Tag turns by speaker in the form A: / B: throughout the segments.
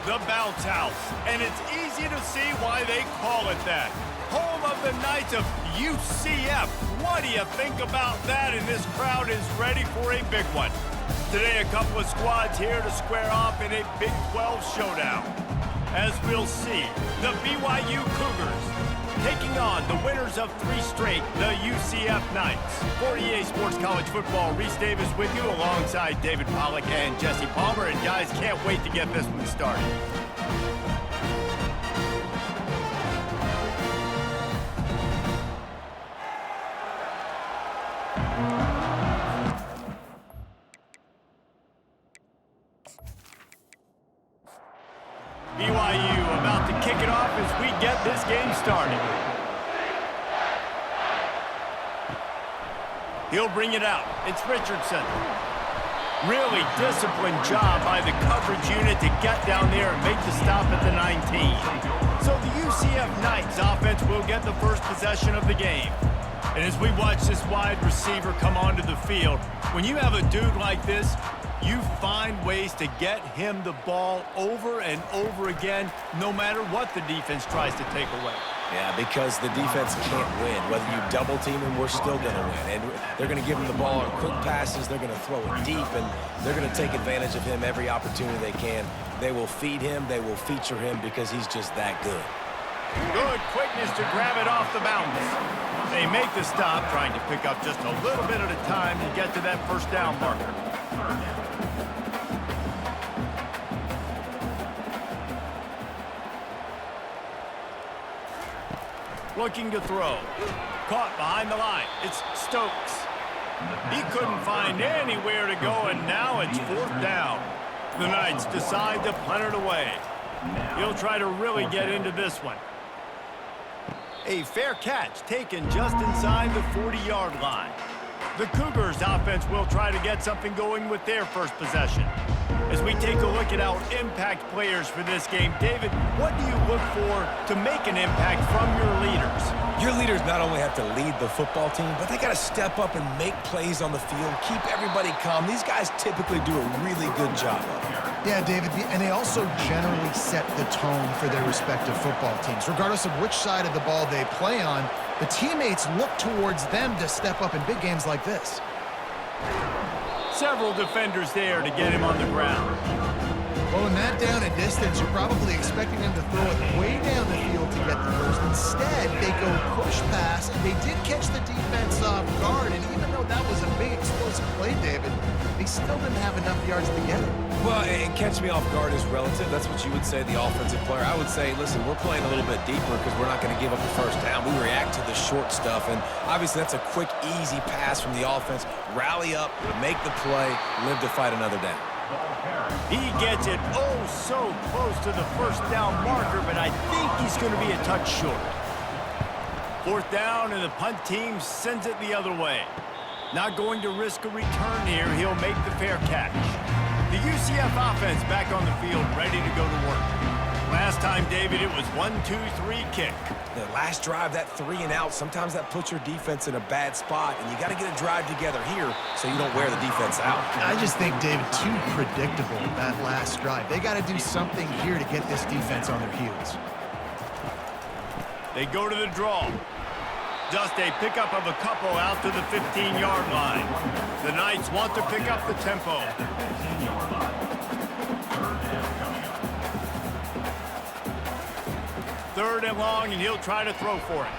A: The bounce house, and it's easy to see why they call it that. Home of the Knights of UCF. What do you think about that? And this crowd is ready for a big one. Today, a couple of squads here to square off in a Big 12 showdown. As we'll see, the BYU Cougars taking on the winners of 3 straight, the UCF Knights. For EA Sports College Football, Reese Davis with you alongside David Pollack and Jesse Palmer. And guys, can't wait to get this one started. BYU about to kick it off as we get this game started. He'll bring it out. It's Richardson. Really disciplined job by the coverage unit to get down there and make the stop at the 19. So the UCF Knights offense will get the first possession of the game. And as we watch this wide receiver come onto the field, when you have a dude like this, you find ways to get him the ball over and over again, no matter what the defense tries to take away.
B: Yeah, because the defense can't win. Whether you double team him, we're still going to win. And they're going to give him the ball on quick passes. They're going to throw it deep, and they're going to take advantage of him every opportunity they can. They will feed him. They will feature him because he's just that good.
A: Good quickness to grab it off the bounce. They make the stop, trying to pick up just a little bit at a time to get to that first down marker. Looking to throw. Caught behind the line. It's Stokes. He couldn't find anywhere to go, and now it's 4th down. The Knights decide to punt it away. He'll try to really get into this one. A fair catch taken just inside the 40-yard line. The Cougars offense will try to get something going with their first possession. As we take a look at our impact players for this game, David, what do you look for to make an impact from your leaders?
B: Your leaders not only have to lead the football team, but they got to step up and make plays on the field, keep everybody calm. These guys typically do a really good job of it.
C: Yeah, David, and they also generally set the tone for their respective football teams. Regardless of which side of the ball they play on, the teammates look towards them to step up in big games like this.
A: Several defenders there to get him on the ground.
C: Well, in that down and distance, you're probably expecting them to throw it way down the field to get the first. Instead, they go push pass, and they did catch the defense off guard. And even though that was a big explosive play, David, they still didn't have enough yards to get it.
B: Well, and catch me off guard is relative. That's what you would say, the offensive player. I would say, listen, we're playing a little bit deeper because we're not going to give up the first down. We react to the short stuff, and obviously that's a quick, easy pass from the offense. Rally up, make the play, live to fight another down.
A: He gets it oh so close to the first down marker, but I think he's going to be a touch short. 4th down, and the punt team sends it the other way. Not going to risk a return here. He'll make the fair catch. The UCF offense back on the field, ready to go to work. Last time, David, it was 1-2-3 kick.
B: The last drive, that 3 and out, sometimes that puts your defense in a bad spot, and you got to get a drive together here so you don't wear the defense out.
C: I just think, David, too predictable, that last drive. They got to do something here to get this defense on their heels.
A: They go to the draw. Just a pickup of a couple out to the 15-yard line. The Knights want to pick up the tempo. 3rd and long, and he'll try to throw for it.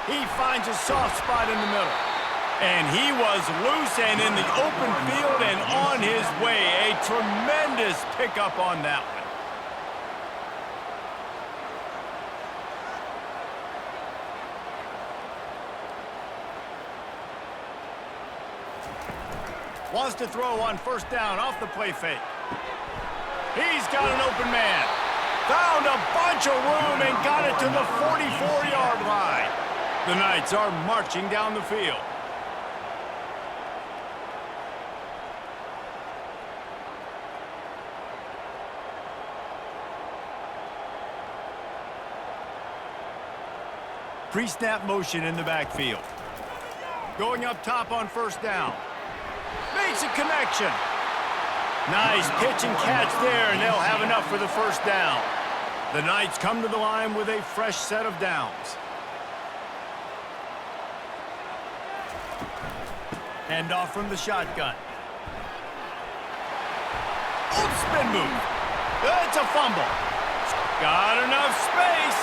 A: He finds a soft spot in the middle. And he was loose and in the open field and on his way. A tremendous pickup on that one. Wants to throw on 1st down off the play fake. He's got an open man. Found a bunch of room and got it to the 44-yard line. The Knights are marching down the field. Pre-snap motion in the backfield. Going up top on 1st down. Makes a connection. Nice pitch and catch there, and they'll have enough for the first down. The Knights come to the line with a fresh set of downs. Hand off from the shotgun. Oh, spin move. It's a fumble. Got enough space.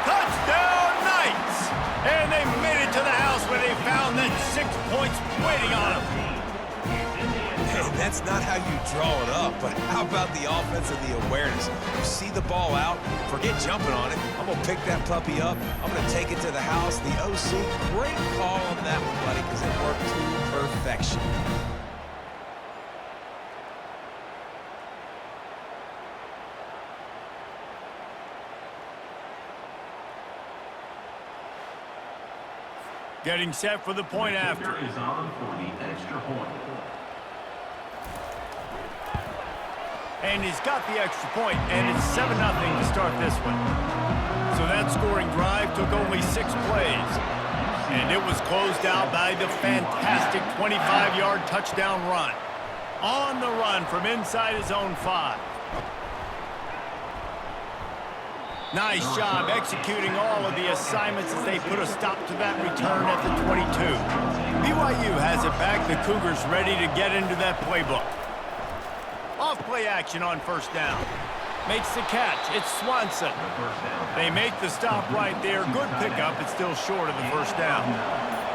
A: Touchdown, Knights. And they made it to the house where they found that 6 points waiting on them.
B: Hey, that's not how you draw it up, but how about the offense and the awareness? You see the ball out, forget jumping on it. I'm going to pick that puppy up. I'm going to take it to the house. The OC, great call on that one, buddy, because it worked to perfection.
A: Getting set for the point after.
D: Is on for the extra point.
A: And he's got the extra point, and it's 7-0 to start this one. So that scoring drive took only 6 plays. And it was closed out by the fantastic 25-yard touchdown run. On the run from inside his own 5. Nice job executing all of the assignments as they put a stop to that return at the 22. BYU has it back. The Cougars ready to get into that playbook. Off play action on first down. Makes the catch. It's Swanson. They make the stop right there. Good pickup. It's still short of the first down.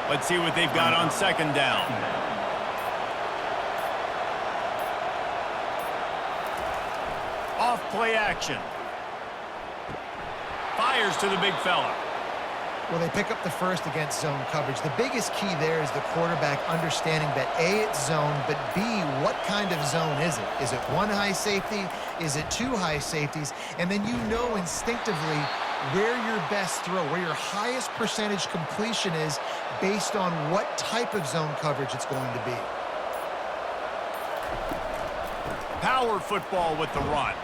A: Let's see what they've got on second down. Off play action. Fires to the big fella.
C: Well, they pick up the first against zone coverage. The biggest key there is the quarterback understanding that A, it's zone, but B, what kind of zone is it? Is it one high safety? Is it 2 high safeties? And then you know instinctively where your best throw, where your highest percentage completion is based on what type of zone coverage it's going to be.
A: Power football with the run.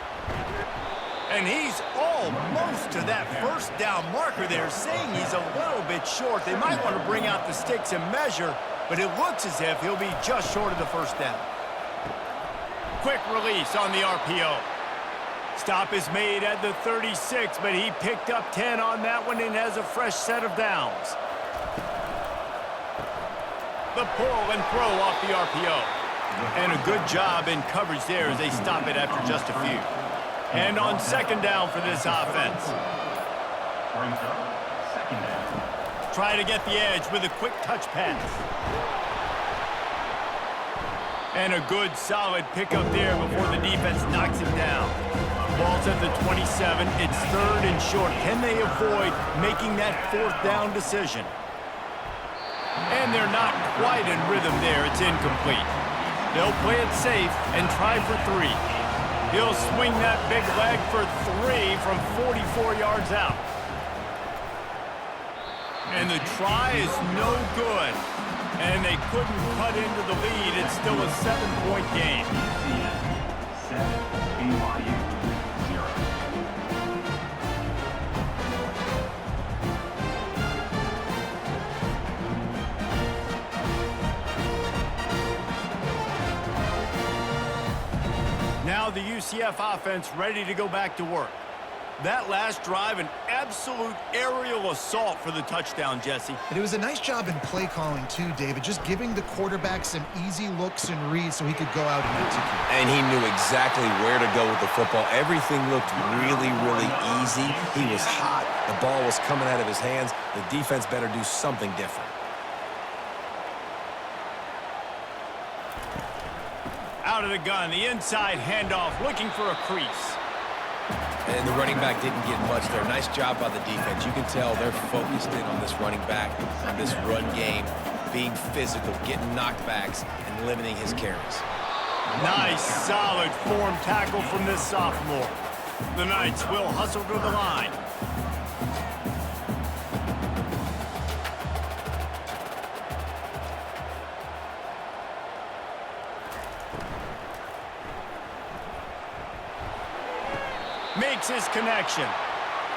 A: And he's almost to that first down marker there, saying he's a little bit short. They might want to bring out the sticks and measure, but it looks as if he'll be just short of the first down. Quick release on the RPO. Stop is made at the 36, but he picked up 10 on that one and has a fresh set of downs. The pull and throw off the RPO. And a good job in coverage there as they stop it after just a few. And on second down for this offense. Try to get the edge with a quick touch pass. And a good solid pickup there before the defense knocks him down. Ball's at the 27. It's third and short. Can they avoid making that fourth down decision? And they're not quite in rhythm there. It's incomplete. They'll play it safe and try for 3. He'll swing that big leg for 3 from 44 yards out. And the try is no good. And they couldn't cut into the lead. It's still a 7-point game.
D: UCF 7, BYU 0.
A: Now the UCF offense ready to go back to work. That last drive, an absolute aerial assault for the touchdown, Jesse.
C: And it was a nice job in play calling too, David, just giving the quarterback some easy looks and reads so he could go out and execute.
B: And he knew exactly where to go with the football. Everything looked really, really easy. He was hot. The ball was coming out of his hands. The defense better do something different.
A: Out of the gun, the inside handoff, looking for a crease.
B: And the running back didn't get much there. Nice job by the defense. You can tell they're focused in on this running back, on this run game, being physical, getting knockbacks, and limiting his carries.
A: Nice, solid form tackle from this sophomore. The Knights will hustle to the line. Makes his connection.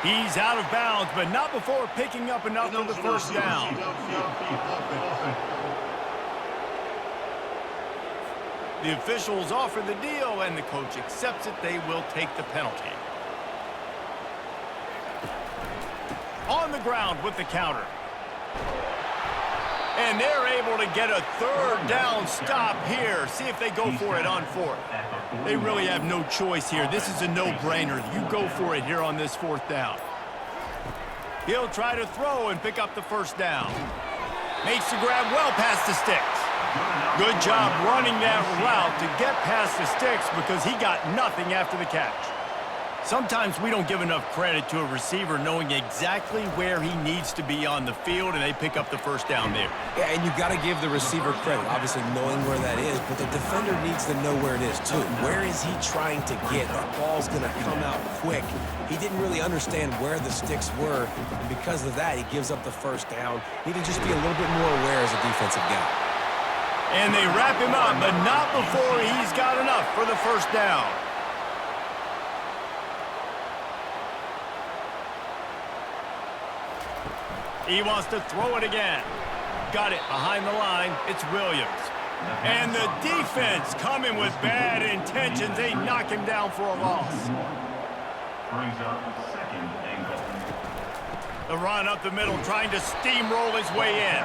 A: He's out of bounds, but not before picking up enough for the first down. The officials offer the deal, and the coach accepts it. They will take the penalty. On the ground with the counter. And they're able to get a third down stop here. See if they go for it on fourth. They really have no choice here. This is a no-brainer. You go for it here on this fourth down. He'll try to throw and pick up the first down. Makes the grab well past the sticks. Good job running that route to get past the sticks because he got nothing after the catch. Sometimes we don't give enough credit to a receiver knowing exactly where he needs to be on the field, and they pick up the first down there.
B: Yeah, and you got to give the receiver credit, obviously knowing where that is, but the defender needs to know where it is too. Where is he trying to get? That ball's going to come out quick. He didn't really understand where the sticks were, and because of that, he gives up the first down. Need to just be a little bit more aware as a defensive guy.
A: And they wrap him up, but not before he's got enough for the first down. He wants to throw it again. Got it behind the line. It's Williams. And the defense coming with bad intentions. They knock him down for a loss.
D: Brings up second and goal.
A: The run up the middle, trying to steamroll his way in.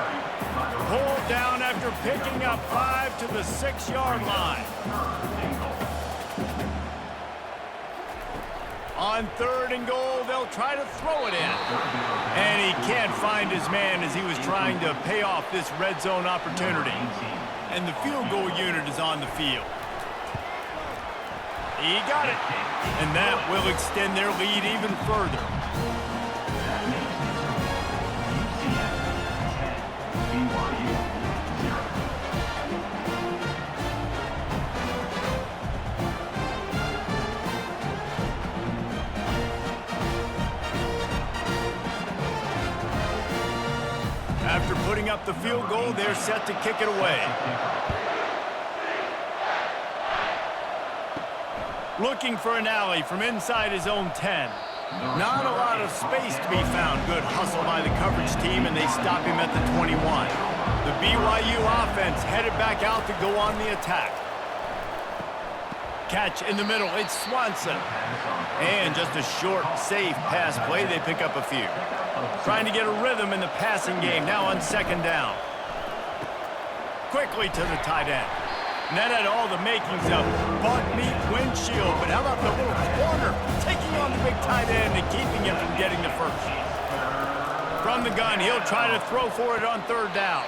A: Pulled down after picking up 5 to the 6-yard line. On third and goal, they'll try to throw it in. And he can't find his man as he was trying to pay off this red zone opportunity. And the field goal unit is on the field. He got it. And that will extend their lead even further.
D: BYU 0.
A: After putting up the field goal, they're set to kick it away. Looking for an alley from inside his own 10. Not a lot of space to be found. Good hustle by the coverage team, and they stop him at the 21. The BYU offense headed back out to go on the attack. Catch in the middle. It's Swanson. And just a short, safe pass play. They pick up a few. Trying to get a rhythm in the passing game. Now on second down. Quickly to the tight end. And that had all the makings of butt meat windshield. But how about the little corner taking on the big tight end and keeping him from getting the first? From the gun, he'll try to throw for it on third down.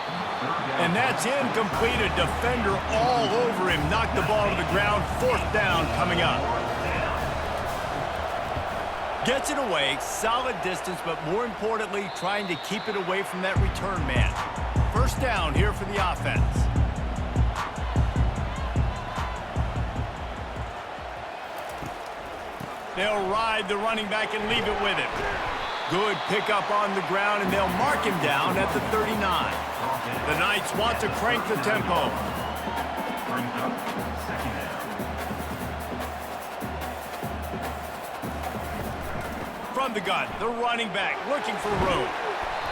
A: And that's incomplete. A defender all over him. Knocked the ball to the ground. Fourth down coming up. Gets it away. Solid distance, but more importantly, trying to keep it away from that return man. First down here for the offense. They'll ride the running back and leave it with him. Good pickup on the ground, and they'll mark him down at the 39. The Knights want to crank the tempo.
D: Brings up second down.
A: From the gun, the running back looking for room.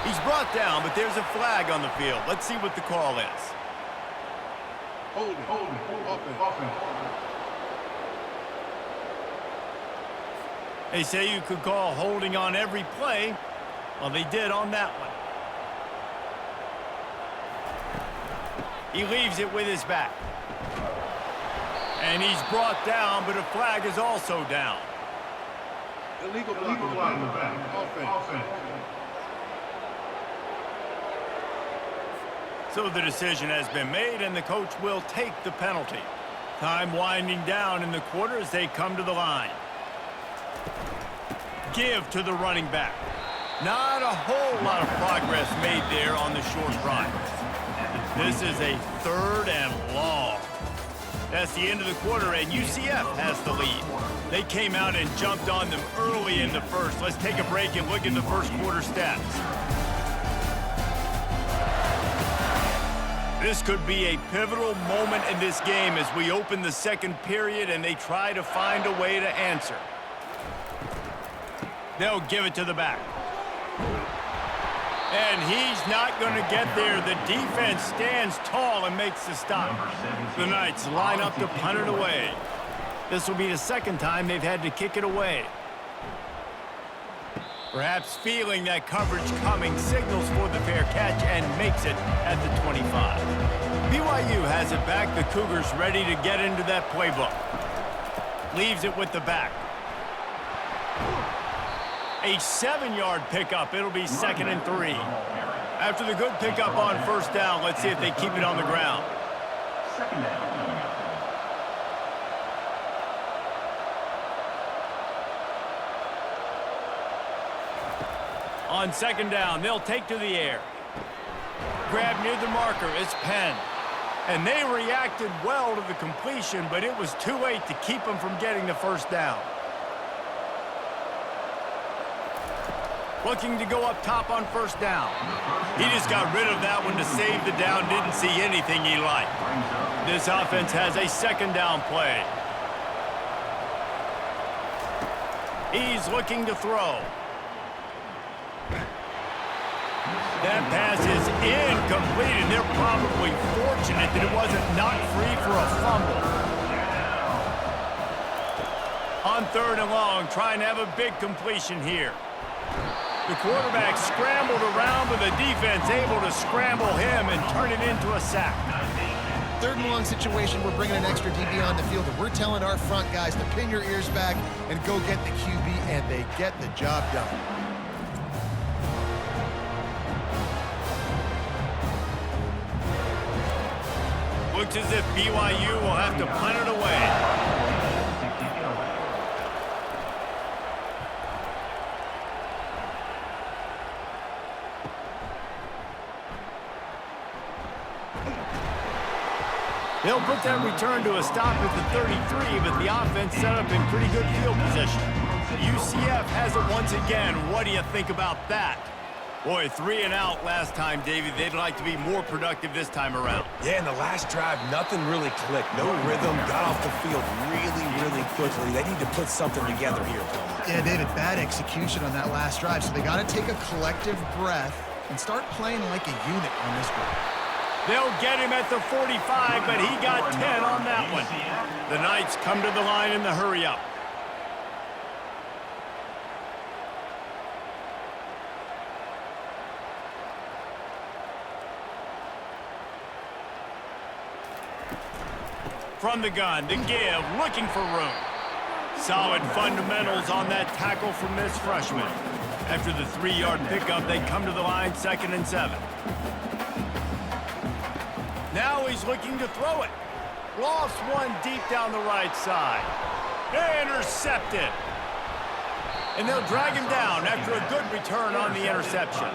A: He's brought down, but there's a flag on the field. Let's see what the call is.
E: Holding. Offense.
A: They say you could call holding on every play. Well, they did on that one. He leaves it with his back. And he's brought down, but a flag is also down.
E: Illegal flag on the back. Offense.
A: So the decision has been made, and the coach will take the penalty. Time winding down in the quarter as they come to the line. Give to the running back. Not a whole lot of progress made there on the short run. This is a third and long. That's the end of the quarter, and UCF has the lead. They came out and jumped on them early in the first. Let's take a break and look at the first quarter stats. This could be a pivotal moment in this game as we open the second period and they try to find a way to answer. They'll give it to the back. And he's not going to get there. The defense stands tall and makes the stop. The Knights line up to punt it away. This will be the second time they've had to kick it away. Perhaps feeling that coverage coming, signals for the fair catch and makes it at the 25. BYU has it back. The Cougars ready to get into that playbook. Leaves it with the back. A 7-yard pickup. It'll be 2nd and 3. After the good pickup on first down, let's see if they keep it on the ground.
D: Second down.
A: On second down, they'll take to the air. Grab near the marker, it's Penn. And they reacted well to the completion, but it was too late to keep them from getting the first down. Looking to go up top on first down. He just got rid of that one to save the down, didn't see anything he liked. This offense has a second down play. He's looking to throw. That pass is incomplete, and they're probably fortunate that it wasn't knocked free for a fumble. On 3rd and long, trying to have a big completion here. The quarterback scrambled around, but the defense able to scramble him and turn it into a sack.
C: 3rd and long situation, we're bringing an extra DB on the field, and we're telling our front guys to pin your ears back and go get the QB, and they get the job done.
A: Looks as if BYU will have to punt it away. They'll put that return to a stop at the 33, but the offense set up in pretty good field position. UCF has it once again. What do you think about that? Boy, 3 and out last time, Davey. They'd like to be more productive this time around.
B: Yeah, in the last drive, nothing really clicked. No rhythm, got off the field really quickly. They need to put something together here, Bill.
C: Yeah, David, bad execution on that last drive, so they got to take a collective breath and start playing like a unit on this one.
A: They'll get him at the 45, but he got 10 on that one. The Knights come to the line in the hurry-up. From the gun, to give, looking for room. Solid fundamentals on that tackle from this freshman. After the 3-yard pickup, they come to the line 2nd and 7. Now he's looking to throw it. Lofts one deep down the right side. Intercepted. And they'll drag him down after a good return on the interception.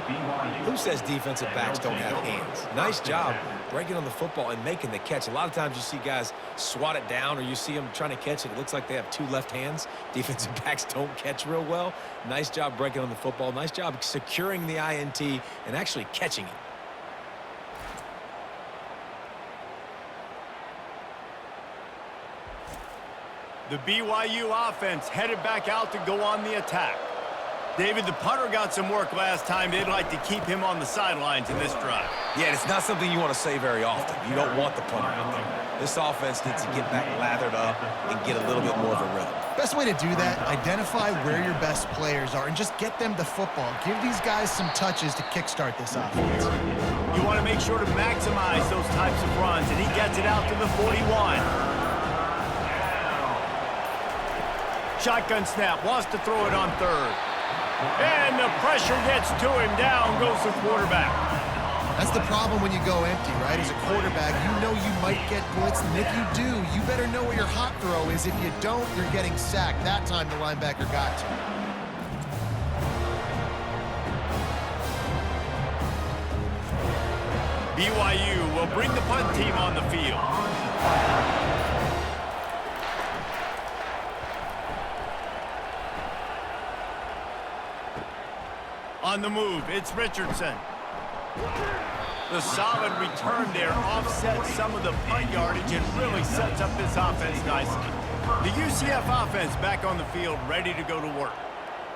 B: Who says defensive backs don't have hands? Nice job breaking on the football and making the catch. A lot of times you see guys swat it down or you see them trying to catch it. It looks like they have 2 left hands. Defensive backs don't catch real well. Nice job breaking on the football. Nice job securing the INT and actually catching it.
A: The BYU offense headed back out to go on the attack. David, the punter got some work last time. They'd like to keep him on the sidelines in this drive.
B: Yeah, it's not something you want to say very often. You don't want the punter out there. This offense needs to get back lathered up and get a little bit more of a rhythm.
C: Best way to do that, identify where your best players are and just get them the football. Give these guys some touches to kickstart this offense.
A: You want to make sure to maximize those types of runs, and he gets it out to the 41. Shotgun snap, wants to throw it on 3rd. And the pressure gets to him. Down goes the quarterback.
C: That's the problem when you go empty, right? As a quarterback, you know you might get blitzed, and if you do, you better know where your hot throw is. If you don't, you're getting sacked. That time the linebacker got to.
A: BYU will bring the punt team on the field. On the move, it's Richardson. The solid return there offsets some of the punt yardage and really sets up this offense nicely. The UCF offense back on the field, ready to go to work.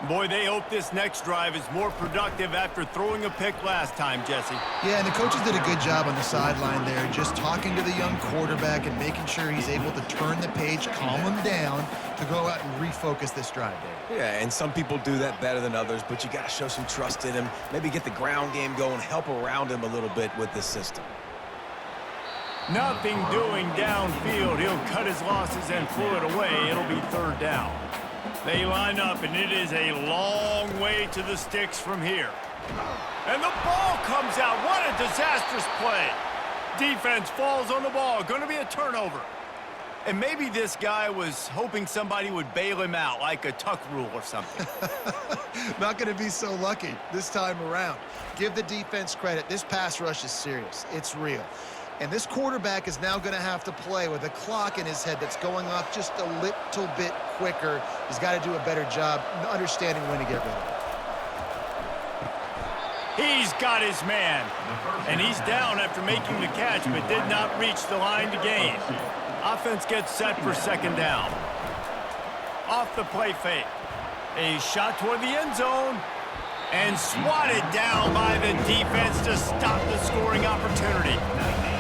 A: Boy, they hope this next drive is more productive after throwing a pick last time, Jesse.
C: Yeah, and the coaches did a good job on the sideline there, just talking to the young quarterback and making sure he's able to turn the page, calm him down to go out and refocus this drive, Dave.
B: Yeah, and some people do that better than others, but you got to show some trust in him, maybe get the ground game going, help around him a little bit with this system.
A: Nothing doing downfield. He'll cut his losses and throw it away. It'll be third down. They line up, and it is a long way to the sticks from here. And the ball comes out. What a disastrous play. Defense falls on the ball. Going to be a turnover. And maybe this guy was hoping somebody would bail him out, like a tuck rule or something.
C: Not going to be so lucky this time around. Give the defense credit. This pass rush is serious. It's real. And this quarterback is now going to have to play with a clock in his head that's going off just a little bit quicker. He's got to do a better job understanding when to get rid of it.
A: He's got his man. And he's down after making the catch, but did not reach the line to gain. Offense gets set for second down. Off the play fake. A shot toward the end zone. And swatted down by the defense to stop the scoring opportunity.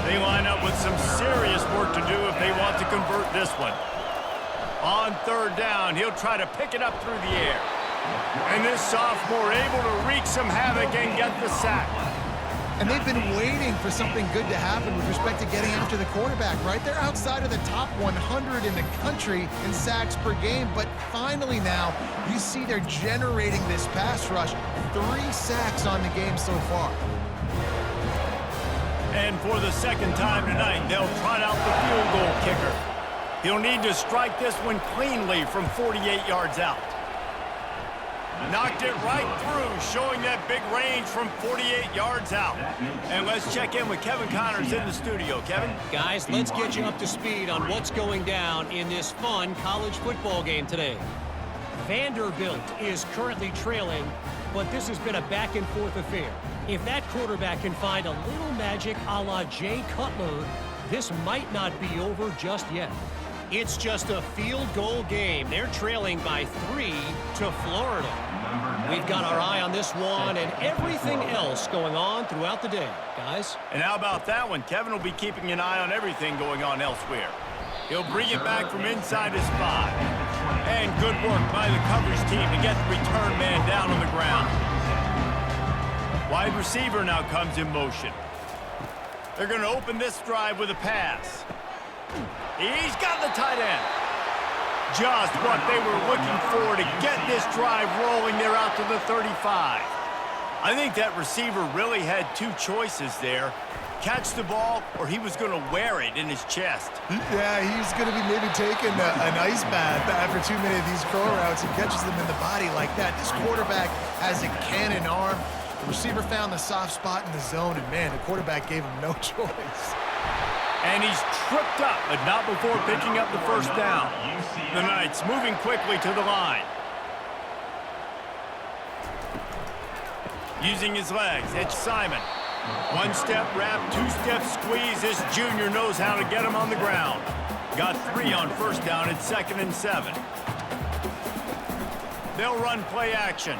A: They line up with some serious work to do if they want to convert this one. On third down, he'll try to pick it up through the air. And this sophomore able to wreak some havoc and get the sack.
C: And they've been waiting for something good to happen with respect to getting after the quarterback, right? They're outside of the top 100 in the country in sacks per game, but finally now you see they're generating this pass rush. 3 sacks on the game so far.
A: And for the second time tonight, they'll trot out the field goal kicker. He'll need to strike this one cleanly from 48 yards out. Knocked it right through, showing that big range from 48 yards out. And let's check in with Kevin Connors in the studio. Kevin?
F: Guys, let's get you up to speed on what's going down in this fun college football game today. Vanderbilt is currently trailing, but this has been a back-and-forth affair. If that quarterback can find a little magic a la Jay Cutler, this might not be over just yet. It's just a field goal game. They're trailing by 3 to Florida. We've got our eye on this one and everything else going on throughout the day, guys.
A: And how about that one? Kevin will be keeping an eye on everything going on elsewhere. He'll bring it back from inside his 5. And good work by the coverage team to get the return man down on the ground. Wide receiver now comes in motion. They're going to open this drive with a pass. He's got the tight end. Just what they were looking for to get this drive rolling. They're out to the 35. I think that receiver really had 2 choices there. Catch the ball, or he was going to wear it in his chest.
C: Yeah, he's going to be maybe taking an ice bath after too many of these curl routes and catches them in the body like that. This quarterback has a cannon arm. The receiver found the soft spot in the zone, and man, the quarterback gave him no choice.
A: And he's tripped up, but not before picking up the first down. The Knights moving quickly to the line. Using his legs, it's Simon. 1-step wrap, 2-step squeeze. This junior knows how to get him on the ground. Got 3 on first down at 2nd and 7. They'll run play action.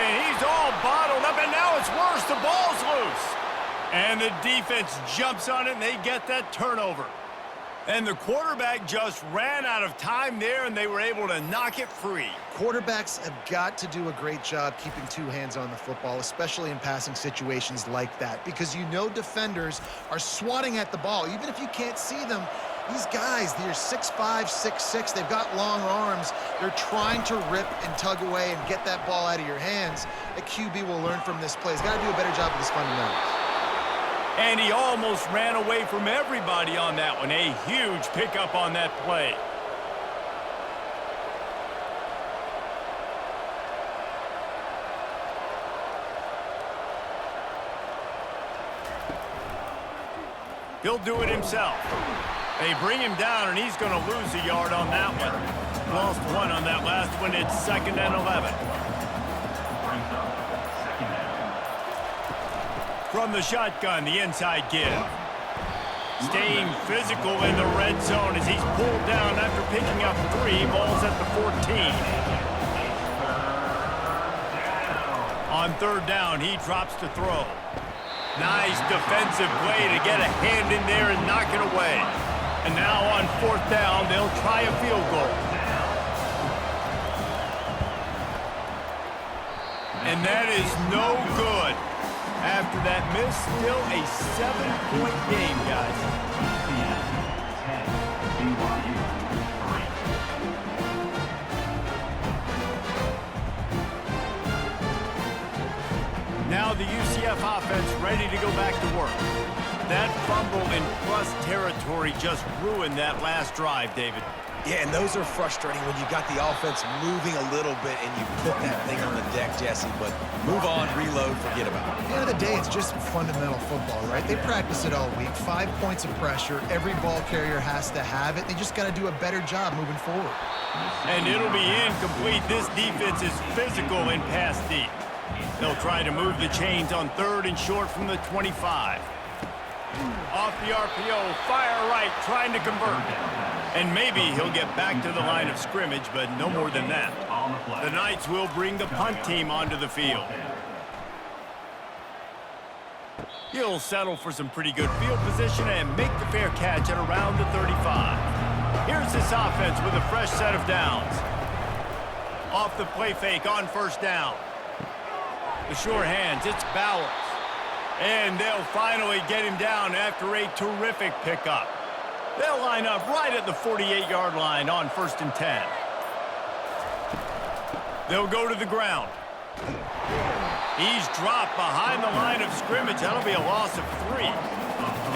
A: And he's all bottled up, and now it's worse. The ball's loose. And the defense jumps on it, and they get that turnover. And the quarterback just ran out of time there, and they were able to knock it free.
C: Quarterbacks have got to do a great job keeping 2 hands on the football, especially in passing situations like that, because you know defenders are swatting at the ball. Even if you can't see them, these guys, they're 6'5", 6'6", they've got long arms. They're trying to rip and tug away and get that ball out of your hands. A QB will learn from this play. He's got to do a better job with his fundamentals.
A: And he almost ran away from everybody on that one. A huge pickup on that play. He'll do it himself. They bring him down, and he's going to lose a yard on that one. Lost 1 on that last one. It's 2nd and 11. From the shotgun, the inside give. Staying physical in the red zone as he's pulled down after picking up 3. Ball's at the 14. On third down, he drops to throw. Nice defensive play to get a hand in there and knock it away. And now on fourth down, they'll try a field goal. And that is no good. After that miss, still a 7-point game, guys.
D: UCF 10, BYU 3.
A: Now the UCF offense ready to go back to work. That fumble in plus territory just ruined that last drive, David.
B: Yeah, and those are frustrating when you got the offense moving a little bit and you put that thing on the deck, Jesse. But move on, reload, forget about it.
C: At the end of the day, it's just fundamental football, right? They practice it all week. 5 points of pressure. Every ball carrier has to have it. They just got to do a better job moving forward.
A: And it'll be incomplete. This defense is physical and pass deep. They'll try to move the chains on third and short from the 25. Off the RPO, fire right, trying to convert. And maybe he'll get back to the line of scrimmage, but no more than that. The Knights will bring the punt team onto the field. He'll settle for some pretty good field position and make the fair catch at around the 35. Here's this offense with a fresh set of downs. Off the play fake on first down. The sure hands, it's Bowers. And they'll finally get him down after a terrific pickup. They'll line up right at the 48-yard line on 1st and 10. They'll go to the ground. He's dropped behind the line of scrimmage. That'll be a loss of 3.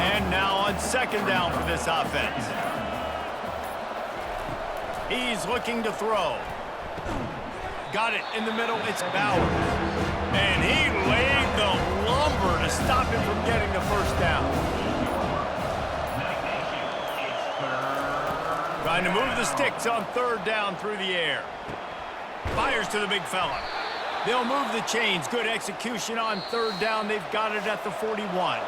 A: And now on 2nd down for this offense. He's looking to throw. Got it in the middle. It's Bowers. And he laid the lumber to stop him from getting the first down. Trying to move the sticks on 3rd down through the air. Fires to the big fella. They'll move the chains. Good execution on 3rd down. They've got it at the 41.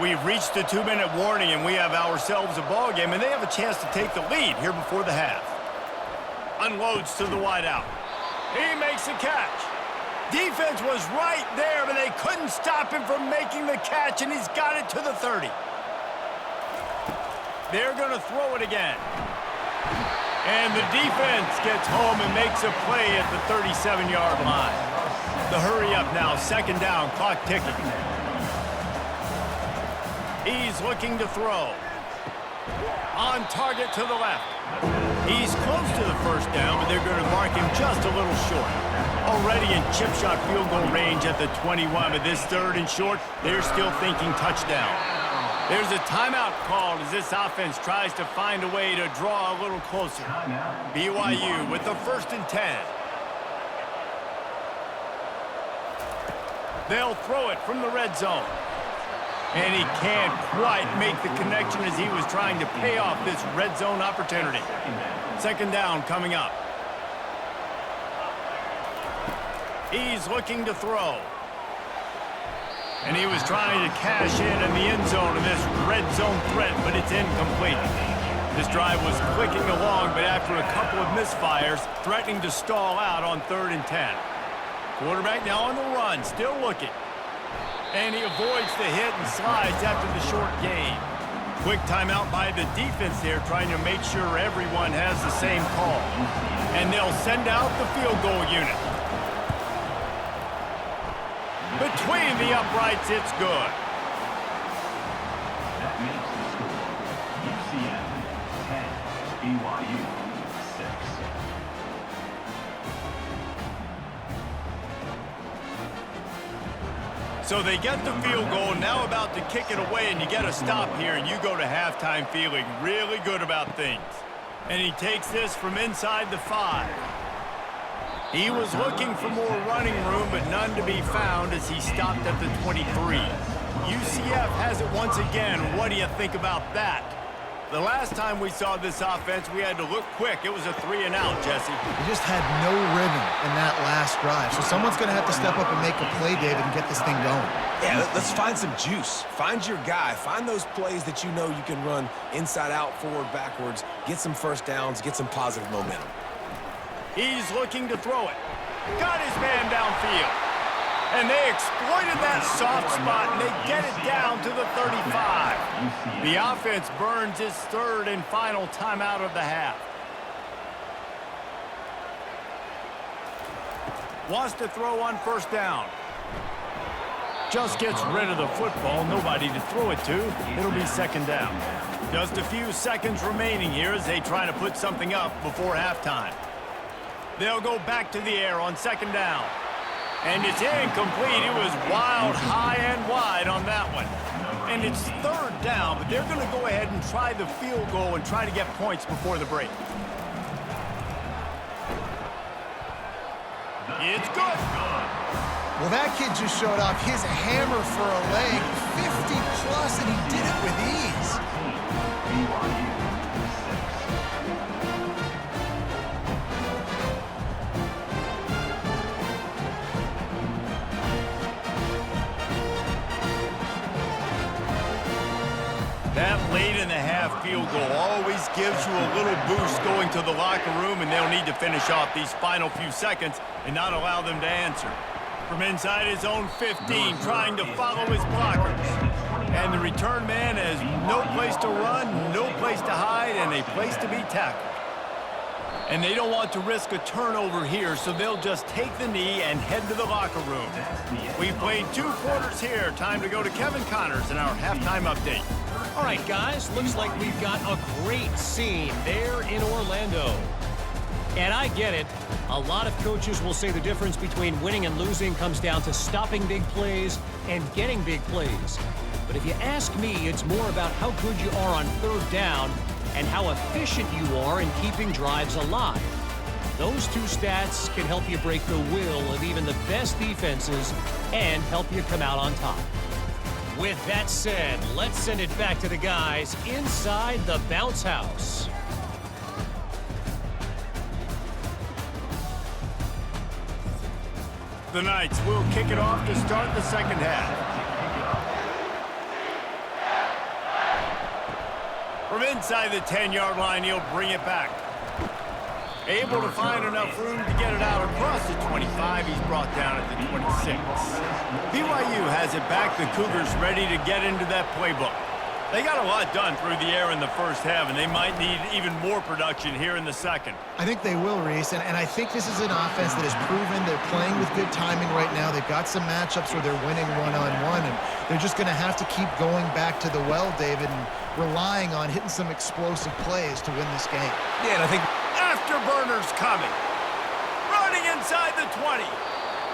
A: We've reached the 2-minute warning, and we have ourselves a ball game, and they have a chance to take the lead here before the half. Unloads to the wideout. He makes the catch. Defense was right there, but they couldn't stop him from making the catch, and he's got it to the 30. They're going to throw it again. And the defense gets home and makes a play at the 37-yard line. The hurry up now, 2nd down, clock ticking. He's looking to throw. On target to the left. He's close to the first down, but they're going to mark him just a little short. Already in chip shot field goal range at the 21, but this 3rd and short, they're still thinking touchdown. There's a timeout called as this offense tries to find a way to draw a little closer. BYU with the 1st and 10. They'll throw it from the red zone. And he can't quite make the connection as he was trying to pay off this red zone opportunity. 2nd down coming up. He's looking to throw. And he was trying to cash in the end zone of this red zone threat, but it's incomplete. This drive was clicking along, but after a couple of misfires, threatening to stall out on 3rd and 10. Quarterback now on the run, still looking. And he avoids the hit and slides after the short gain. Quick timeout by the defense there, trying to make sure everyone has the same call. And they'll send out the field goal unit. Between the uprights, it's good.
D: That makes the score UCF 10, BYU 6.
A: So they get the field goal, now about to kick it away, and you get a stop here, and you go to halftime feeling really good about things. And he takes this from inside the 5. He was looking for more running room, but none to be found as he stopped at the 23. UCF has it once again. What do you think about that? The last time we saw this offense, we had to look quick. It was a 3-and-out, Jesse.
C: They just had no rhythm in that last drive. So someone's going to have to step up and make a play, David, and get this thing going.
B: Yeah, let's find some juice. Find your guy. Find those plays that you know you can run inside out, forward, backwards. Get some first downs. Get some positive momentum.
A: He's looking to throw it. Got his man downfield. And they exploited that soft spot, and they get it down to the 35. The offense burns its third and final timeout of the half. Wants to throw on first down. Just gets rid of the football. Nobody to throw it to. It'll be second down. Just a few seconds remaining here as they try to put something up before halftime. They'll go back to the air on second down. And it's incomplete. It was wild, high and wide on that one. And it's third down, but they're going to go ahead and try the field goal and try to get points before the break. It's good.
C: Well, that kid just showed off his hammer for a leg, 50-plus, and he did it with ease.
A: That late in the half field goal always gives you a little boost going to the locker room, and they'll need to finish off these final few seconds and not allow them to answer. From inside his own 15, trying to follow his blockers. And the return man has no place to run, no place to hide, and a place to be tackled. And they don't want to risk a turnover here, so they'll just take the knee and head to the locker room. We've played 2 quarters here. Time to go to Kevin Connors in our halftime update.
F: All right, guys, looks like we've got a great scene there in Orlando. And I get it. A lot of coaches will say the difference between winning and losing comes down to stopping big plays and getting big plays. But if you ask me, it's more about how good you are on third down and how efficient you are in keeping drives alive. Those 2 stats can help you break the will of even the best defenses and help you come out on top. With that said, let's send it back to the guys inside the bounce house.
A: The Knights will kick it off to start the second half. From inside the 10-yard line, he'll bring it back. Able to find enough room to get it out across the 25. He's brought down at the 26. BYU has it back. The Cougars ready to get into that playbook. They got a lot done through the air in the first half, and they might need even more production here in the second.
C: I think they will, Reese, and I think this is an offense that has proven they're playing with good timing right now. They've got some matchups where they're winning one-on-one, and they're just going to have to keep going back to the well, David, and relying on hitting some explosive plays to win this game.
B: Yeah, and I think
A: Afterburners coming. Running inside the 20.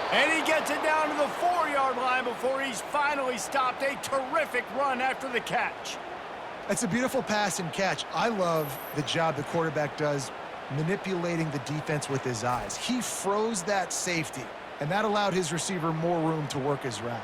A: And he gets it down to the 4-yard line before he's finally stopped. A terrific run after the catch.
C: It's a beautiful pass and catch. I love the job the quarterback does manipulating the defense with his eyes. He froze that safety, and that allowed his receiver more room to work his route.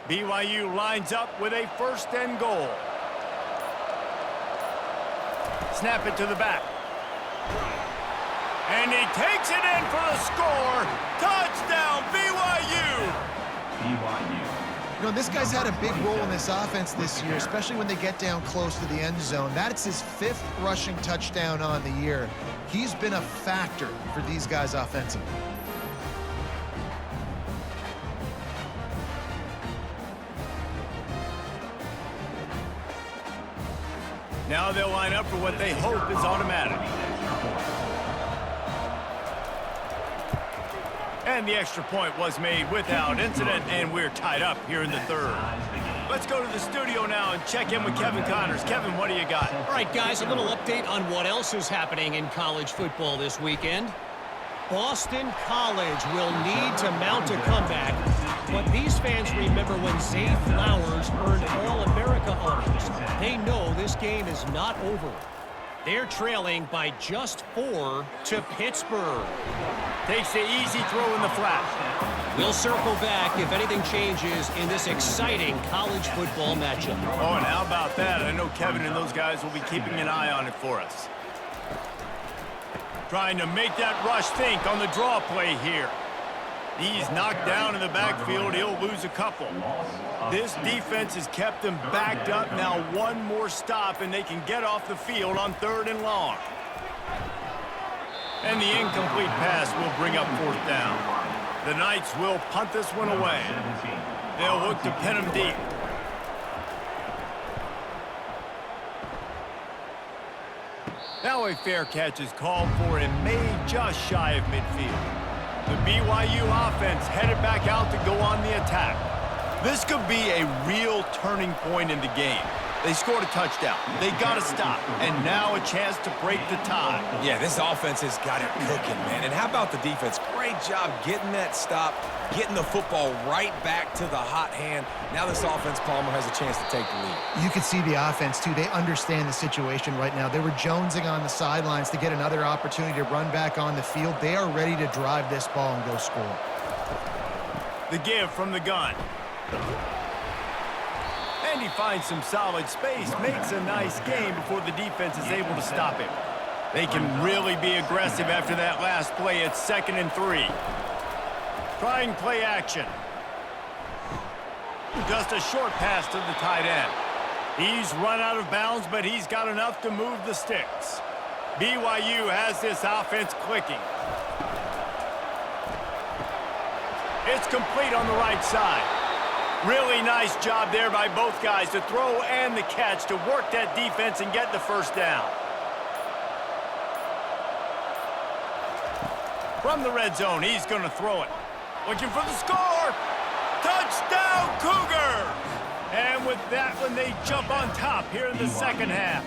A: BYU lines up with a first and goal. Snap it to the back. And he takes it in for the score. Touchdown, BYU!
C: You know, this guy's had a big role in this offense this year, especially when they get down close to the end zone. That's his 5th rushing touchdown on the year. He's been a factor for these guys offensively.
A: Now they'll line up for what they hope is automatic. And the extra point was made without incident, and we're tied up here in the third. Let's go to the studio now and check in with Kevin Connors. Kevin, what do you got?
F: All right, guys, a little update on what else is happening in college football this weekend. Boston College will need to mount a comeback, but these fans remember when Zay Flowers earned All-America honors. They know this game is not over. They're trailing by just 4 to Pittsburgh.
A: Takes the easy throw in the flat.
F: We'll circle back if anything changes in this exciting college football matchup.
A: Oh, and how about that? I know Kevin and those guys will be keeping an eye on it for us. Trying to make that rush think on the draw play here. He's knocked down in the backfield. He'll lose a couple. This defense has kept them backed up. Now one more stop, and they can get off the field on 3rd and long. And the incomplete pass will bring up 4th down. The Knights will punt this one away. They'll look to pin him deep. Now a fair catch is called for and made just shy of midfield. The BYU offense headed back out to go on the attack. This could be a real turning point in the game. They scored a touchdown. They got a stop, and now a chance to break the tie.
B: Yeah, this offense has got it cooking, man. And how about the defense? Great job getting that stop, getting the football right back to the hot hand. Now this offense, Palmer, has a chance to take the lead.
C: You can see the offense, too. They understand the situation right now. They were jonesing on the sidelines to get another opportunity to run back on the field. They are ready to drive this ball and go score.
A: The give from the gun. And he finds some solid space, makes a nice game before the defense is able to stop him. They can really be aggressive after that last play. It's 2nd and 3. Trying play action. Just a short pass to the tight end. He's run out of bounds, but he's got enough to move the sticks. BYU has this offense clicking. It's complete on the right side. Really nice job there by both guys to throw and the catch to work that defense and get the 1st down. From the red zone, he's going to throw it. Looking for the score. Touchdown, Cougars! And with that one, they jump on top here in the 2nd half.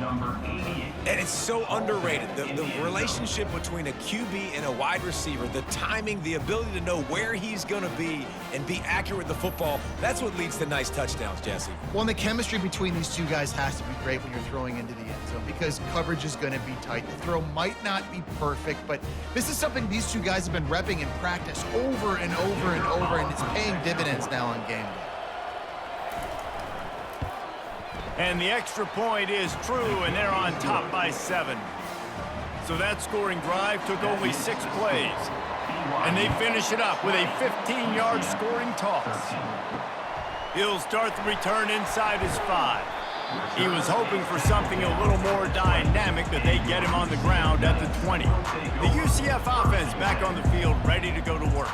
D: Number 88.
B: And it's so underrated. The relationship between a QB and a wide receiver, the timing, the ability to know where he's going to be and be accurate with the football, that's what leads to nice touchdowns, Jesse.
C: Well, and the chemistry between these two guys has to be great when you're throwing into the end zone because coverage is going to be tight. The throw might not be perfect, but this is something these two guys have been repping in practice over and over and over, and it's paying dividends now on game day.
A: And the extra point is true, and they're on top by 7. So that scoring drive took only 6 plays. And they finish it up with a 15-yard scoring toss. He'll start the return inside his 5. He was hoping for something a little more dynamic, but they get him on the ground at the 20. The UCF offense back on the field, ready to go to work.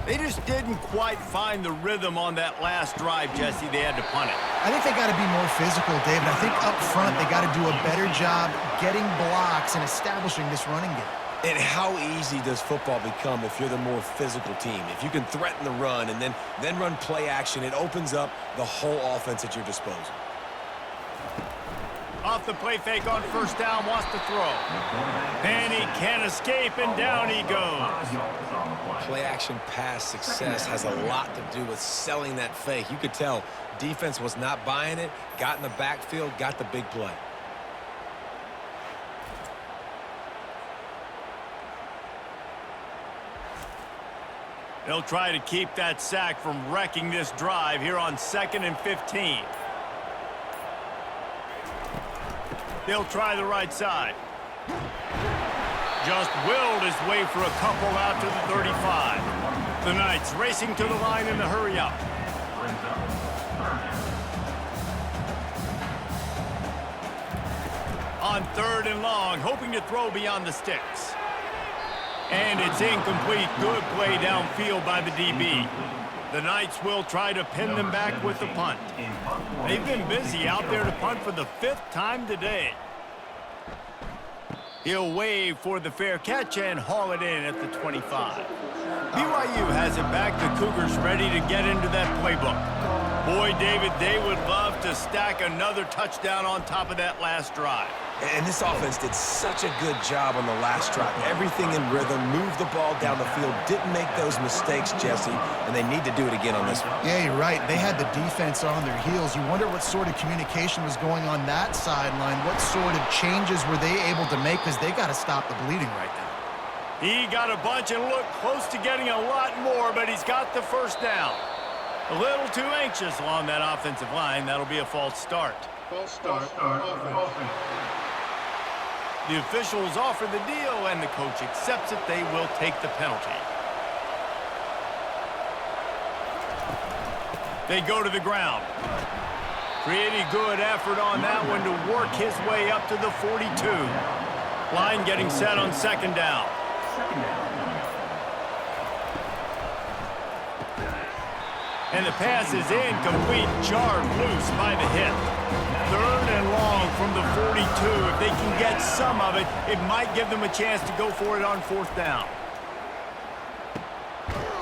A: They just didn't quite find the rhythm on that last drive, Jesse. They had to punt it.
C: I think they got to be more physical, David. I think up front they got to do a better job getting blocks and establishing this running game.
B: And how easy does football become if you're the more physical team? If you can threaten the run and then run play action, it opens up the whole offense at your disposal.
A: Off the play fake on 1st down, wants to throw. And he can't escape, and down he goes.
B: Play action pass success has a lot to do with selling that fake. You could tell defense was not buying it, got in the backfield, got the big play.
A: They'll try to keep that sack from wrecking this drive here on 2nd and 15. They'll try the right side. Just willed his way for a couple out to the 35. The Knights racing to the line in the hurry up. On 3rd and long, hoping to throw beyond the sticks. And it's incomplete. Good play downfield by the DB. The Knights will try to pin them back with the punt. They've been busy out there to punt for the 5th time today. He'll wave for the fair catch and haul it in at the 25. BYU has it back. The Cougars ready to get into that playbook. Boy, David, they would love to stack another touchdown on top of that last drive.
B: And this offense did such a good job on the last drive. Everything in rhythm, moved the ball down the field, didn't make those mistakes, Jesse, and they need to do it again on this one.
C: Yeah, you're right. They had the defense on their heels. You wonder what sort of communication was going on that sideline. What sort of changes were they able to make because they got to stop the bleeding right now.
A: He got a bunch and looked close to getting a lot more, but he's got the 1st down. A little too anxious along that offensive line. That'll be a false start.
E: False start. Offense.
A: The officials offer the deal, and the coach accepts it. They will take the penalty. They go to the ground. Pretty good effort on that one to work his way up to the 42. Line getting set on second down. And the pass is incomplete, jarred loose by the hip. Third and long from the 42. If they can get some of it, it might give them a chance to go for it on fourth down.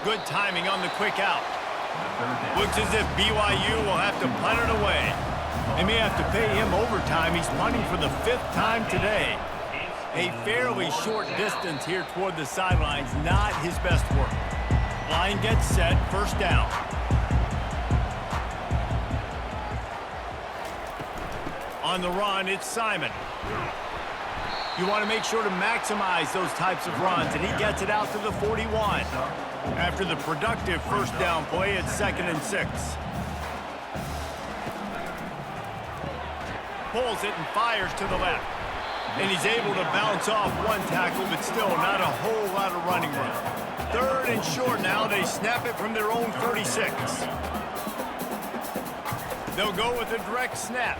A: Good timing on the quick out. Looks as if BYU will have to punt it away. They may have to pay him overtime. He's punting for the 5th time today. A fairly short distance here toward the sidelines, not his best work. Line gets set, first down. On the run, it's Simon. You want to make sure to maximize those types of runs, and he gets it out to the 41. After the productive first down play, it's 2nd and 6. Pulls it and fires to the left. And he's able to bounce off one tackle, but still not a whole lot of running room. 3rd and short now. They snap it from their own 36. They'll go with a direct snap.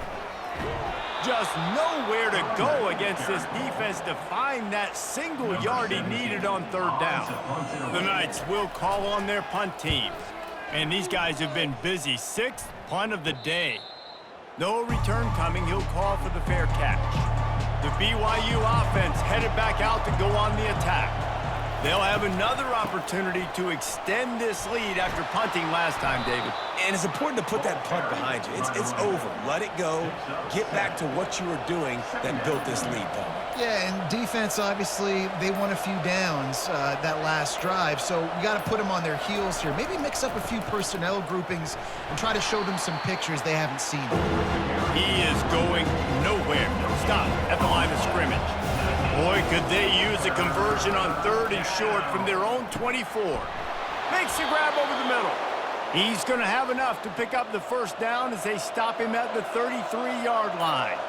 A: Just nowhere to go against this defense to find that single yard he needed on 3rd down. The Knights will call on their punt team. And these guys have been busy. 6th punt of the day. No return coming. He'll call for the fair catch. The BYU offense headed back out to go on the attack. They'll have another opportunity to extend this lead after punting last time, David.
B: And it's important to put that punt behind you. It's over. Let it go. Get back to what you were doing that built this lead, Paul.
C: Yeah, and defense, obviously, they won a few downs that last drive, so we got to put them on their heels here. Maybe mix up a few personnel groupings and try to show them some pictures they haven't seen.
A: He is going nowhere. Stop at the line of scrimmage. Boy, could they use a conversion on 3rd and short from their own 24. Makes the grab over the middle. He's going to have enough to pick up the first down as they stop him at the 33-yard line.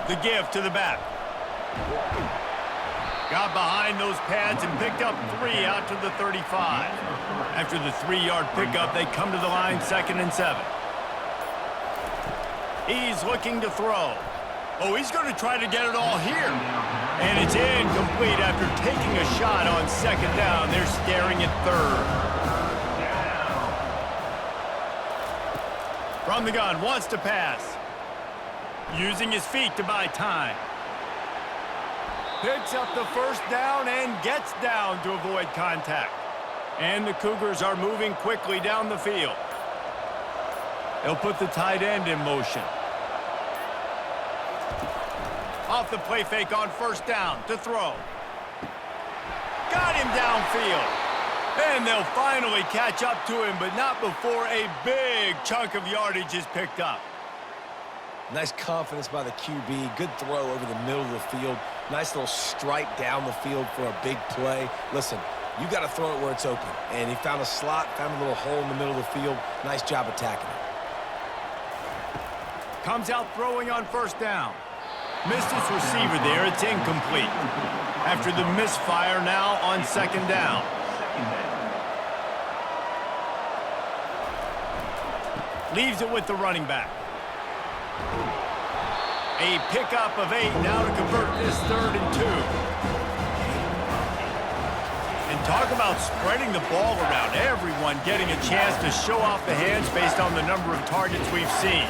A: The give to the back. Got behind those pads and picked up 3 out to the 35. After the 3-yard pickup, they come to the line 2nd and 7. He's looking to throw. Oh, he's going to try to get it all here. And it's incomplete after taking a shot on 2nd down. They're staring at 3rd. From the gun, wants to pass. Using his feet to buy time. Picks up the first down and gets down to avoid contact. And the Cougars are moving quickly down the field. They'll put the tight end in motion. Off the play fake on first down to throw. Got him downfield. And they'll finally catch up to him, but not before a big chunk of yardage is picked up.
B: Nice confidence by the QB. Good throw over the middle of the field. Nice little stripe down the field for a big play. Listen, you got to throw it where it's open. And he found a slot, found a little hole in the middle of the field. Nice job attacking it.
A: Comes out throwing on first down. Missed his receiver there. It's incomplete. After the misfire now on 2nd down. Leaves it with the running back. A pickup of 8 now to convert this 3rd and 2. And talk about spreading the ball around. Everyone getting a chance to show off the hands based on the number of targets we've seen.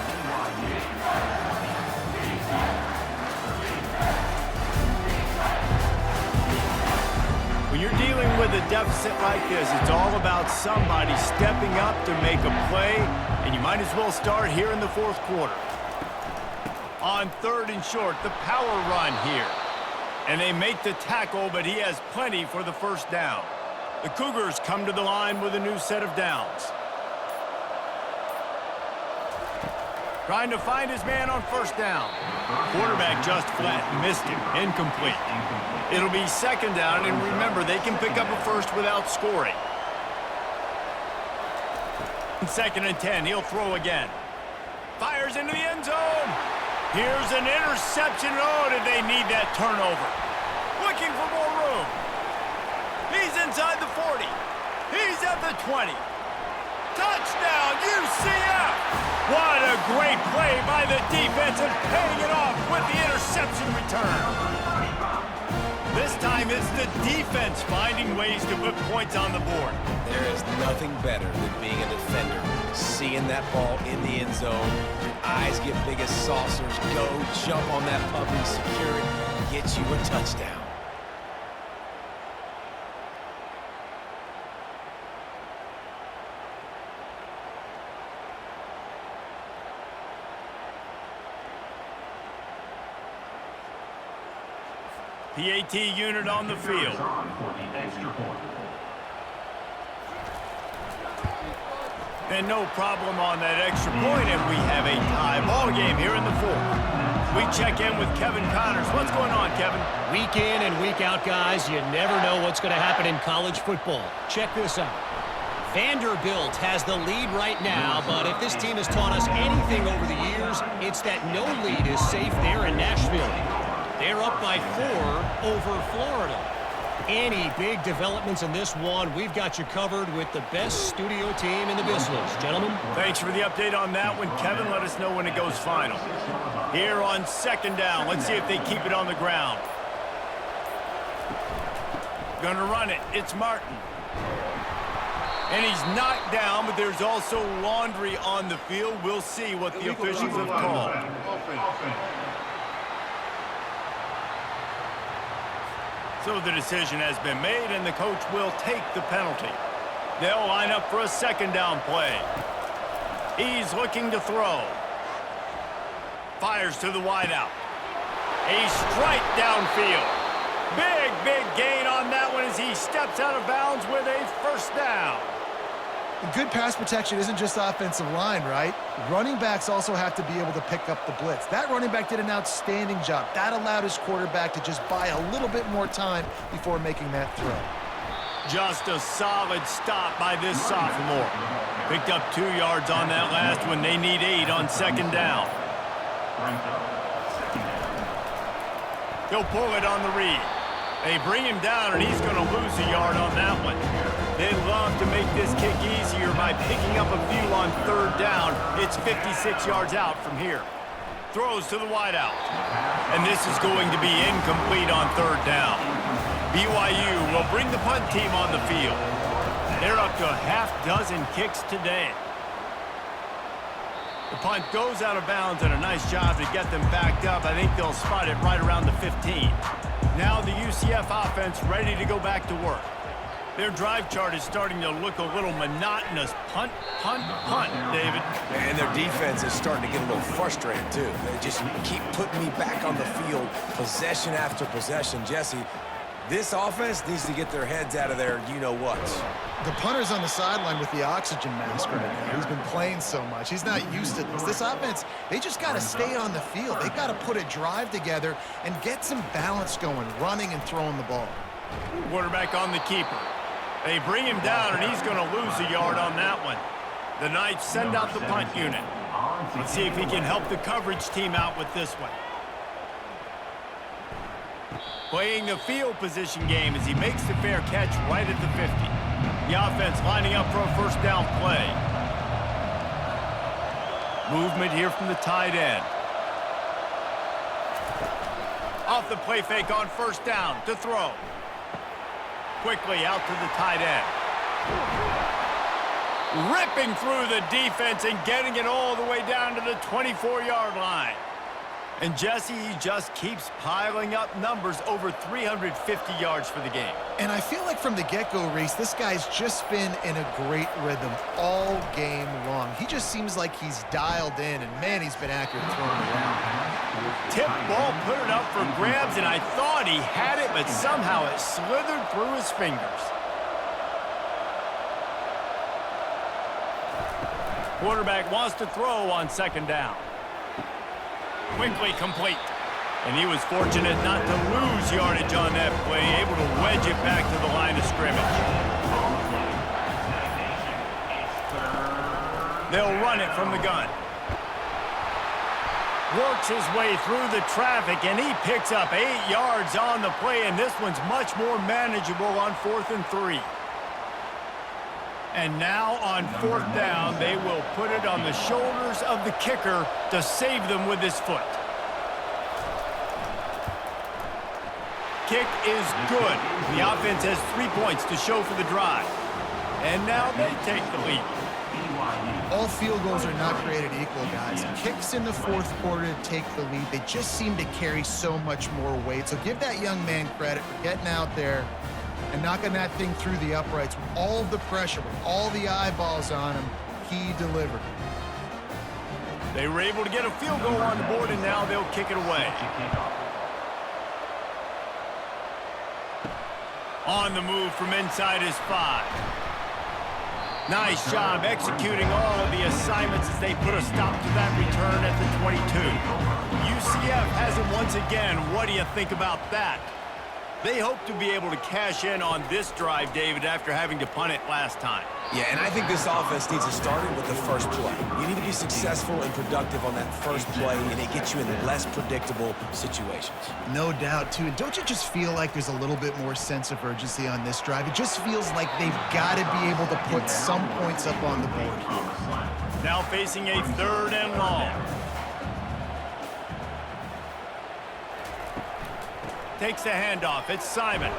A: When you're dealing with a deficit like this, it's all about somebody stepping up to make a play, and you might as well start here in the 4th quarter. On 3rd and short, the power run here. And they make the tackle, but he has plenty for the first down. The Cougars come to the line with a new set of downs. Trying to find his man on first down. Quarterback just flat, missed him, incomplete. It'll be 2nd down, and remember, they can pick up a first without scoring. 2nd and 10, he'll throw again. Fires into the end zone. Here's an interception. Oh, did they need that turnover? Looking for more room. He's inside the 40. He's at the 20. Touchdown, UCF! What a great play by the defense and paying it off with the interception return. This time it's the defense finding ways to put points on the board.
B: There is nothing better than being a defender. Seeing that ball in the end zone, your eyes get big as saucers. Go, jump on that puppy, secure it, get you a touchdown.
A: PAT unit on the field. And no problem on that extra point, and we have a tie ball game here in the fourth. We check in with Kevin Connors. What's going on, Kevin?
F: Week in and week out, guys, you never know what's going to happen in college football. Check this out. Vanderbilt has the lead right now, but if this team has taught us anything over the years, it's that no lead is safe there in Nashville. They're up by 4 over Florida. Any big developments in this one, we've got you covered with the best studio team in the business. Gentlemen.
A: Thanks for the update on that one, Kevin. Let us know when it goes final. Here on second down, let's see if they keep it on the ground. Gonna run it. It's Martin. And he's knocked down, but there's also laundry on the field. We'll see what the officials have called. So the decision has been made, and the coach will take the penalty. They'll line up for a second down play. He's looking to throw. Fires to the wideout. A strike downfield. Big gain on that one as he steps out of bounds with a first down.
C: Good pass protection isn't just offensive line, right? Running backs also have to be able to pick up the blitz. That running back did an outstanding job. That allowed his quarterback to just buy a little bit more time before making that throw.
A: Just a solid stop by this sophomore. Picked up 2 yards on that last one. They need 8 on second down. He'll pull it on the read. They bring him down, and he's going to lose a yard on that one. They'd love to make this kick easier by picking up a few on third down. It's 56 yards out from here. Throws to the wideout. And this is going to be incomplete on third down. BYU will bring the punt team on the field. They're up to a half-dozen kicks today. The punt goes out of bounds, and a nice job to get them backed up. I think they'll spot it right around the 15. Now the UCF offense ready to go back to work. Their drive chart is starting to look a little monotonous. Punt, punt, punt, David.
B: And their defense is starting to get a little frustrated, too. They just keep putting me back on the field, possession after possession. Jesse, this offense needs to get their heads out of their you-know-whats.
C: The punter's on the sideline with the oxygen mask right now. He's been playing so much. He's not used to this. This offense, they just got to stay on the field. They've got to put a drive together and get some balance going, running and throwing the ball.
A: Quarterback on the keeper. They bring him down, and he's going to lose a yard on that one. The Knights send out the punt unit. Let's see if he can help the coverage team out with this one. Playing the field position game as he makes the fair catch right at the 50. The offense lining up for a first down play. Movement here from the tight end. Off the play fake on first down to throw. Quickly out to the tight end. Ripping through the defense and getting it all the way down to the 24-yard line. And Jesse, he just keeps piling up numbers, over 350 yards for the game. And I feel like from the get-go, Reese, this guy's just been in a great rhythm all game long. He just seems like he's dialed in, and man, he's been accurate throwing around. Tip ball, put it up for grabs, and I thought he had it, but somehow it slithered through his fingers. Quarterback wants to throw on second down. Quickly complete. And he was fortunate not to lose yardage on that play, able to wedge it back to the line of scrimmage. They'll run it from the gun. Works his way through the traffic, and he picks up 8 yards on the play, and this one's much more manageable on 4th and 3. And now on fourth down, they will put it on the shoulders of the kicker to save them with his foot. Kick is good. The offense has 3 points to show for the drive. And now they take the lead.
C: All field goals are not created equal, guys. Kicks in the fourth quarter to take the lead. They just seem to carry so much more weight. So give that young man credit for getting out there and knocking that thing through the uprights with all of the pressure, with all the eyeballs on him. He delivered.
A: They were able to get a field goal on the board, and now they'll kick it away. On the move from inside his 5. Nice job executing all of the assignments as they put a stop to that return at the 22. UCF has it once again. What do you think about that? They hope to be able to cash in on this drive, David, after having to punt it last time.
B: Yeah, and I think this offense needs to start it with the first play. You need to be successful and productive on that first play, and it gets you in less predictable situations.
C: No doubt, too. And don't you just feel like there's a little bit more sense of urgency on this drive? It just feels like they've got to be able to put some points up on the board.
A: Now facing a 3rd and long. Takes the handoff. It's Simon.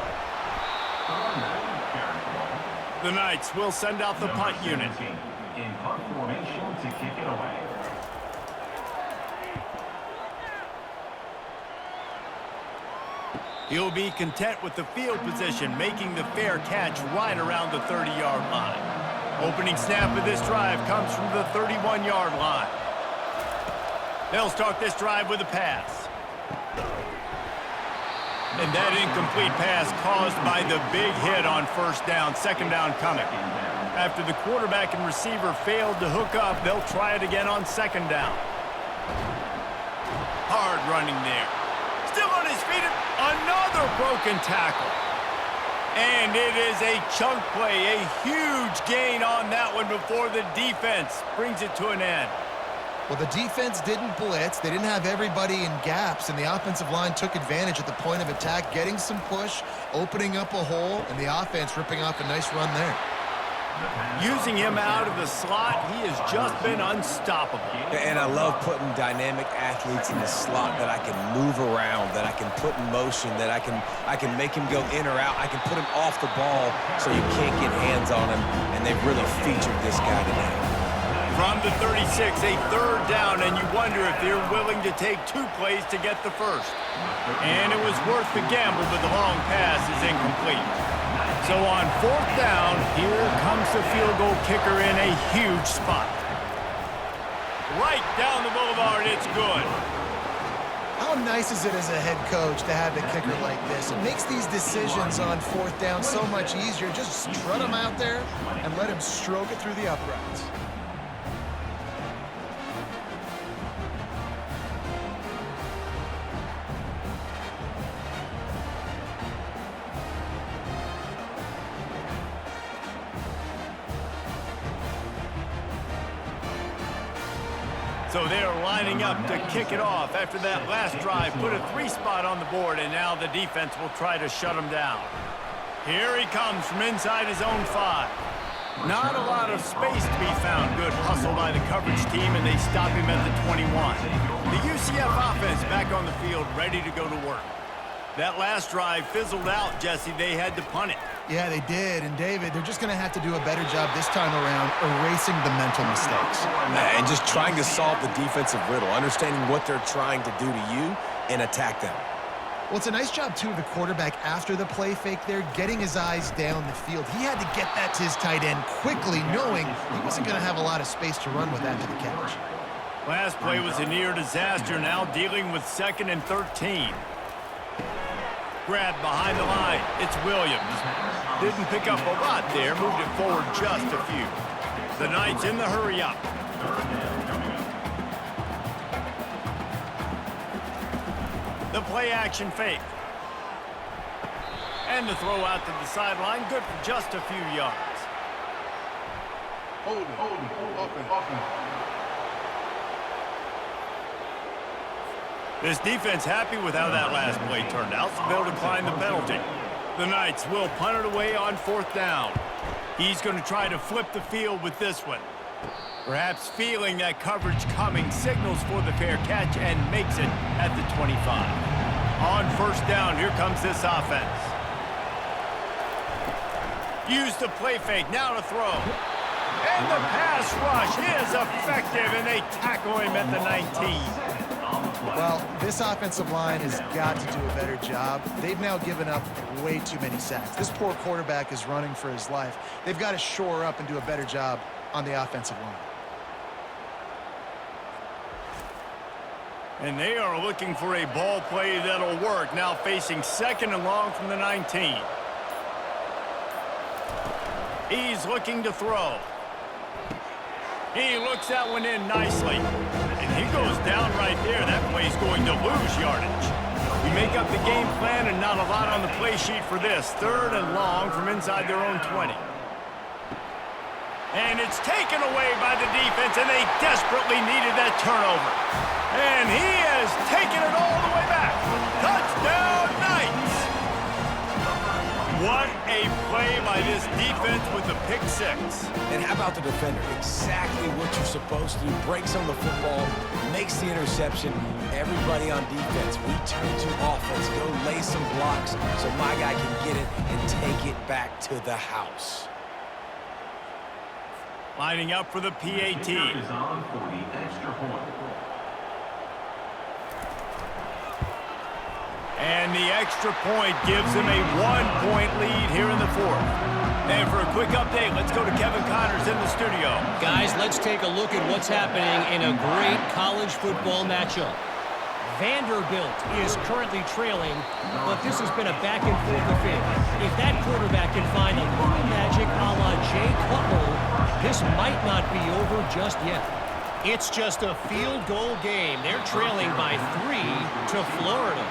A: The Knights will send out the punt unit.
D: In punt formation to kick it away.
A: He'll be content with the field position, making the fair catch right around the 30-yard line. Opening snap of this drive comes from the 31-yard line. They'll start this drive with a pass. And that incomplete pass caused by the big hit on first down, 2nd down coming. After the quarterback and receiver failed to hook up, they'll try it again on 2nd down. Hard running there. Still on his feet, another broken tackle. And it is a chunk play, a huge gain on that one before the defense brings it to an end.
C: Well, the defense didn't blitz. They didn't have everybody in gaps, and the offensive line took advantage at the point of attack, getting some push, opening up a hole, and the offense ripping off a nice run there.
A: Using him out of the slot, he has just been unstoppable.
B: And I love putting dynamic athletes in the slot that I can move around, that I can put in motion, that I can make him go in or out. I can put him off the ball so you can't get hands on him, and they've really featured this guy today.
A: From the 36, a 3rd down, and you wonder if they're willing to take 2 plays to get the first. And it was worth the gamble, but the long pass is incomplete. So on 4th down, here comes the field goal kicker in a huge spot. Right down the boulevard, it's good.
C: How nice is it as a head coach to have a kicker like this? It makes these decisions on 4th down so much easier. Just strut him out there and let him stroke it through the uprights.
A: So they're lining up to kick it off after that last drive. Put a 3 spot on the board, and now the defense will try to shut him down. Here he comes from inside his own 5. Not a lot of space to be found. Good hustle by the coverage team, and they stop him at the 21. The UCF offense back on the field, ready to go to work. That last drive fizzled out, Jesse. They had to punt it.
C: Yeah, they did. And, David, they're just going to have to do a better job this time around erasing the mental mistakes.
B: And just trying to solve the defensive riddle, understanding what they're trying to do to you and attack them.
C: Well, it's a nice job, too, of the quarterback after the play fake there, getting his eyes down the field. He had to get that to his tight end quickly, knowing he wasn't going to have a lot of space to run with after the catch.
A: Last play was a near disaster, now dealing with 2nd and 13. Grab behind the line. It's Williams. Didn't pick up a lot there. Moved it forward just a few. The Knights in the hurry up. The play action fake. And the throw out to the sideline. Good for just a few yards.
E: Hold it. Open.
A: This defense happy with how that last play turned out, so they'll decline the penalty. The Knights will punt it away on 4th down. He's going to try to flip the field with this one. Perhaps feeling that coverage coming, signals for the fair catch and makes it at the 25. On first down, here comes this offense. Use the play fake, now to throw. And the pass rush is effective, and they tackle him at the 19.
C: Well, this offensive line has got to do a better job. They've now given up way too many sacks. This poor quarterback is running for his life. They've got to shore up and do a better job on the offensive line.
A: And they are looking for a ball play that'll work. Now facing 2nd and long from the 19. He's looking to throw. He looks that one in nicely. And he goes down right there. That play's going to lose yardage. We make up the game plan and not a lot on the play sheet for this. 3rd and long from inside their own 20. And it's taken away by the defense, and they desperately needed that turnover. And he has taken it all the way back. Touchdown, Knights! What a play by this defense with the pick 6.
B: And how about the defender? Exactly what you're supposed to do. Breaks on the football, makes the interception. Everybody on defense, we turn to offense. Go lay some blocks so my guy can get it and take it back to the house.
A: Lining up for the PAT.
D: Is on for the extra point.
A: And the extra point gives them a 1-point lead here in the 4th. And for a quick update, let's go to Kevin Connors in the studio.
F: Guys, let's take a look at what's happening in a great college football matchup. Vanderbilt is currently trailing, but this has been a back-and-forth affair. If that quarterback can find a little magic a la Jay Cutler, this might not be over just yet. It's just a field goal game. They're trailing by 3 to Florida.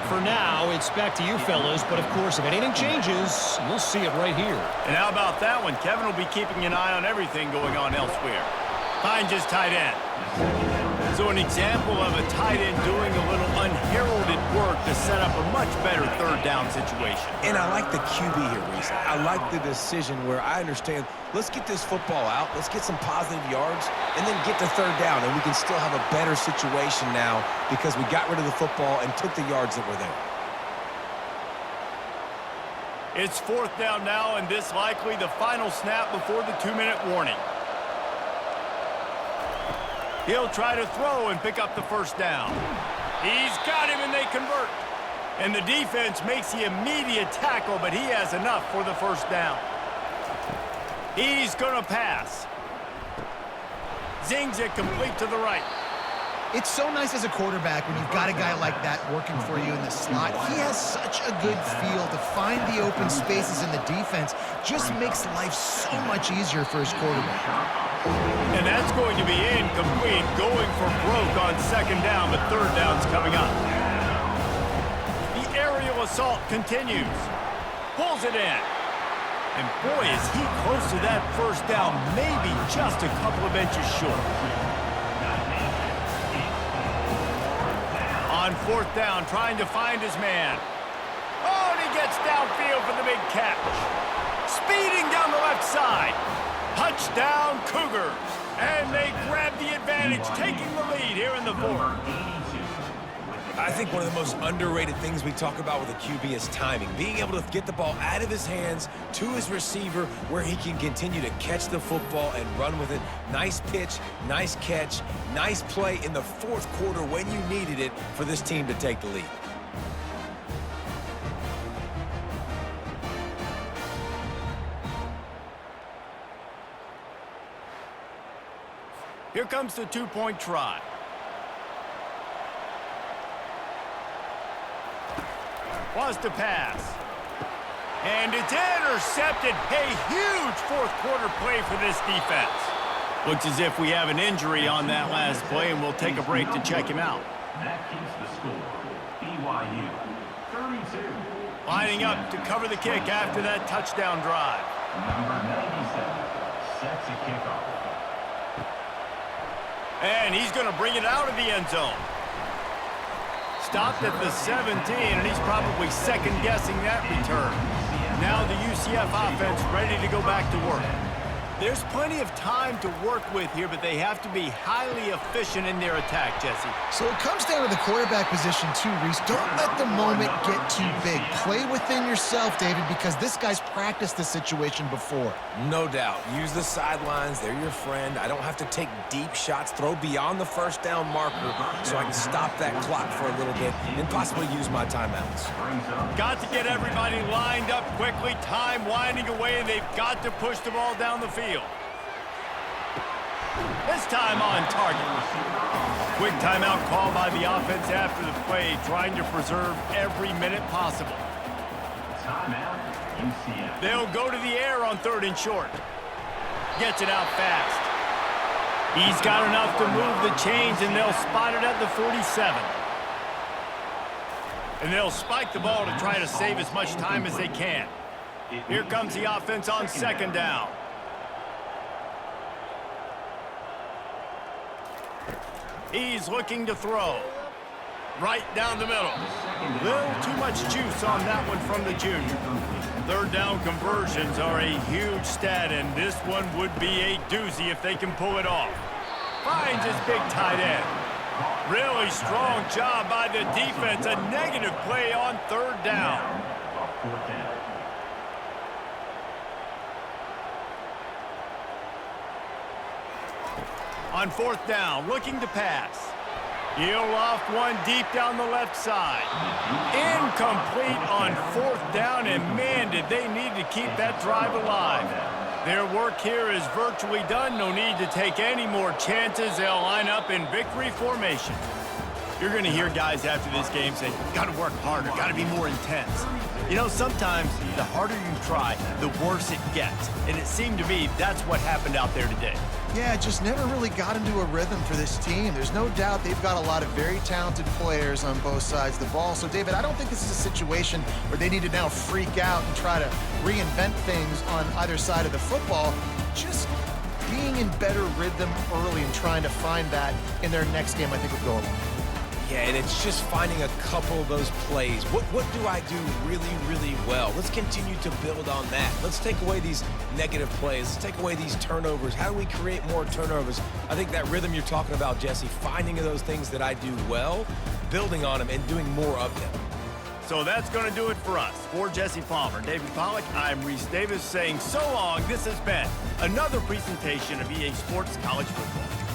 F: For now, it's back to you fellas, but of course, if anything changes, you'll see it right here.
A: And how about that one? Kevin will be keeping an eye on everything going on elsewhere. Finds his tight end. So an example of a tight end doing a little unheralded work to set up a much better 3rd down situation.
B: And I like the QB here, Rizk. I like the decision where I understand, let's get this football out, let's get some positive yards, and then get to 3rd down, and we can still have a better situation now because we got rid of the football and took the yards that were there.
A: It's 4th down now, and this likely the final snap before the 2-minute warning. He'll try to throw and pick up the 1st down. He's got him, and they convert. And the defense makes the immediate tackle, but he has enough for the 1st down. He's going to pass. Zings it complete to the right.
C: It's so nice as a quarterback when you've got a guy like that working for you in the slot. He has such a good feel to find the open spaces in the defense. Just makes life so much easier for his quarterback.
A: And that's going to be incomplete, going for broke on 2nd down, but 3rd down's coming up. The aerial assault continues. Pulls it in. And boy, is he close to that 1st down, maybe just a couple of inches short. On 4th down, trying to find his man. Oh, and he gets downfield for the big catch. Speeding down the left side. Touchdown, Cougars. And they grab the advantage, taking the lead here in the 4th.
B: I think one of the most underrated things we talk about with a QB is timing. Being able to get the ball out of his hands to his receiver where he can continue to catch the football and run with it. Nice pitch, nice catch, nice play in the 4th quarter when you needed it for this team to take the lead.
A: Here comes the 2-point try. Wants to pass. And it's intercepted. A huge 4th quarter play for this defense. Looks as if we have an injury on that last play, and we'll take a break to check him out.
D: That keeps the score. BYU 32.
A: Lining up to cover the kick after that touchdown drive.
D: Number 97 sets a kickoff.
A: And he's going to bring it out of the end zone. Stopped at the 17, and he's probably second-guessing that return. Now the UCF offense ready to go back to work. There's plenty of time to work with here, but they have to be highly efficient in their attack, Jesse.
C: So it comes down to the quarterback position too, Reese. Don't let the moment get too big. Play within yourself, David, because this guy's practiced this situation before.
B: No doubt. Use the sidelines. They're your friend. I don't have to take deep shots, throw beyond the first down marker so I can stop that clock for a little bit and possibly use my timeouts.
A: Got to get everybody lined up quickly. Time winding away, and they've got to push the ball down the field. This time on target. Quick timeout call by the offense after the play, trying to preserve every minute possible.
D: Timeout, UCF.
A: They'll go to the air on 3rd and short. Gets it out fast. He's got enough to move the chains, and they'll spot it at the 47. And they'll spike the ball to try to save as much time as they can. Here comes the offense on 2nd down. He's looking to throw. Right down the middle. Little too much juice on that one from the junior. 3rd down conversions are a huge stat, and this one would be a doozy if they can pull it off. Finds his big tight end. Really strong job by the defense. A negative play on 3rd down. On 4th down, looking to pass. He'll loft one deep down the left side. Incomplete on 4th down, and man, did they need to keep that drive alive. Their work here is virtually done. No need to take any more chances. They'll line up in victory formation. You're going to hear guys after this game say, got to work harder, got to be more intense. You know, sometimes the harder you try, the worse it gets. And it seemed to me that's what happened out there today.
C: Yeah, just never really got into a rhythm for this team. There's no doubt they've got a lot of very talented players on both sides of the ball. So, David, I don't think this is a situation where they need to now freak out and try to reinvent things on either side of the football. Just being in better rhythm early and trying to find that in their next game, I think would go a long way.
B: Yeah, and it's just finding a couple of those plays. What do I do really, really well? Let's continue to build on that. Let's take away these negative plays. Let's take away these turnovers. How do we create more turnovers? I think that rhythm you're talking about, Jesse, finding those things that I do well, building on them, and doing more of them.
A: So that's going to do it for us. For Jesse Palmer, David Pollack, I'm Reese Davis saying so long. This has been another presentation of EA Sports College Football.